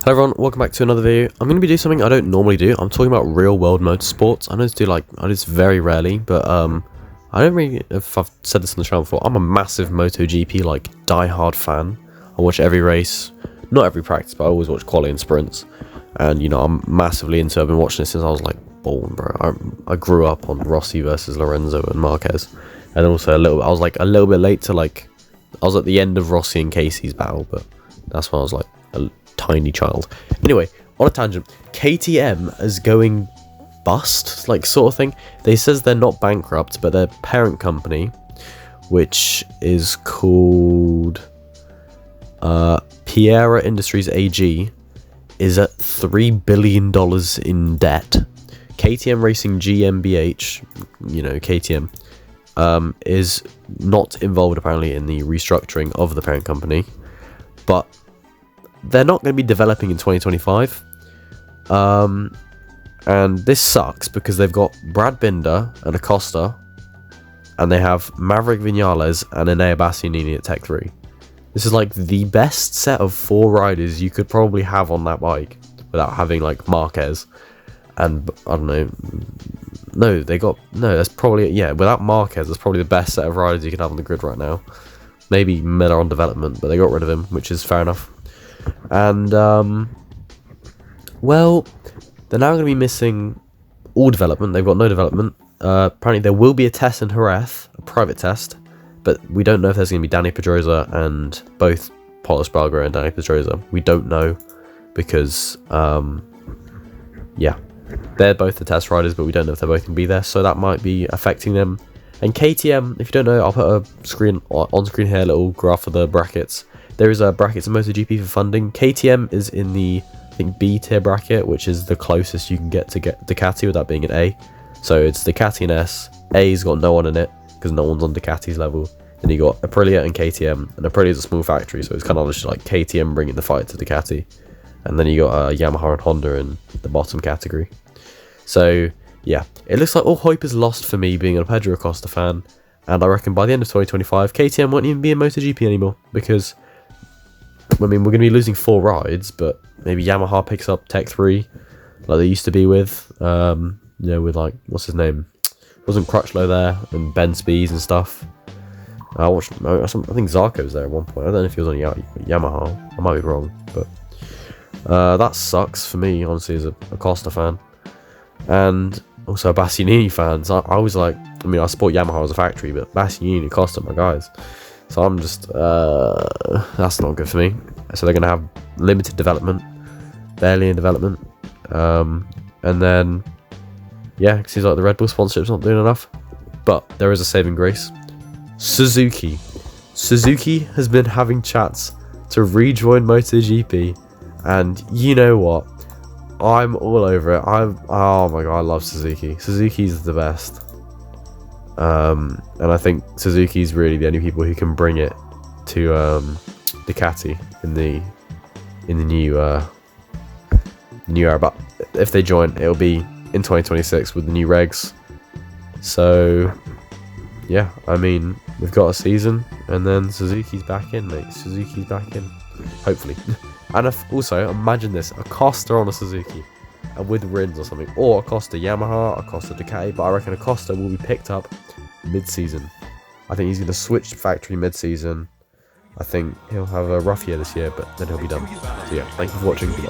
Hello everyone, welcome back to another video. I'm going to be doing something I don't normally do. I'm talking about real world motorsports. I know I do this very rarely, but I don't really, if I've said this on the channel before, I'm a massive MotoGP, like, die-hard fan. I watch every race, not every practice, but I always watch quali and sprints. And, you know, I'm massively into it. I've been watching this since I was, like, born, bro. I grew up on Rossi versus Lorenzo and Marquez. And also I was, like, a little bit late to, like, I was at the end of Rossi and Casey's battle, but that's when I was, like, a tiny child. Anyway, on a tangent, KTM is going bust, like, sort of thing. They says they're not bankrupt, but their parent company, which is called PEDRO Industries AG, is at $3 billion in debt. KTM Racing GmbH, you know, KTM, is not involved apparently in the restructuring of the parent company, but they're not going to be developing in 2025. And this sucks because they've got Brad Binder and Acosta, and they have Maverick Vinales and Acosta Bastianini at Tech 3. This is like the best set of 4 riders you could probably have on that bike without having like Marquez and I don't know. That's probably, yeah, without Marquez, that's probably the best set of riders you can have on the grid right now. Maybe Miller on development, but they got rid of him, which is fair enough. And well, they're now going to be missing all development. They've got no development. Apparently there will be a test in Jerez, a private test, but we don't know if there's going to be Danny Pedrosa and both Paulo Espargaro and Danny Pedrosa. We don't know because yeah, they're both the test riders, but we don't know if they're both going to be there, so that might be affecting them. And KTM, if you don't know, I'll put a screen on screen here, a little graph of the brackets. There is a brackets in MotoGP for funding. KTM is in the, I think, B tier bracket, which is the closest you can get to Ducati without being an A. So it's Ducati and S. A's got no one in it because no one's on Ducati's level. Then you got Aprilia and KTM, and Aprilia is a small factory, so it's kind of just like KTM bringing the fight to Ducati. And then you got Yamaha and Honda in the bottom category. So yeah, it looks like all hope is lost for me being a PEDRO Acosta fan, and I reckon by the end of 2025, KTM won't even be in MotoGP anymore because, I mean, we're going to be losing 4 rides, but maybe Yamaha picks up Tech 3 like they used to be with, you know, with like, what's his name? Wasn't Crutchlow there, and Ben Spies and stuff. I think Zarco was there at one point. I don't know if he was on Yamaha. I might be wrong, but that sucks for me, honestly, as a Acosta fan. And also a Bastianini fan. So I was like, I mean, I support Yamaha as a factory, but Bastianini and Acosta are my guys. So I'm just, that's not good for me. So they're going to have limited development, barely in development. And then, yeah, it seems like the Red Bull sponsorship's not doing enough. But there is a saving grace. Suzuki has been having chats to rejoin MotoGP. And you know what? I'm all over it. Oh my god, I love Suzuki. Suzuki's the best. And I think Suzuki's really the only people who can bring it to Ducati in the new era. But if they join, it'll be in 2026 with the new regs. So yeah, I mean, we've got a season, and then Suzuki's back in, mate. Suzuki's back in, hopefully. And also, imagine this: Acosta on a Suzuki, and with Rins or something, or Acosta Yamaha, Acosta Ducati. But I reckon Acosta will be picked up mid-season. I think he's going to switch factory mid-season. I think he'll have a rough year this year, but then he'll be done. So yeah, thank you for watching. Goodbye.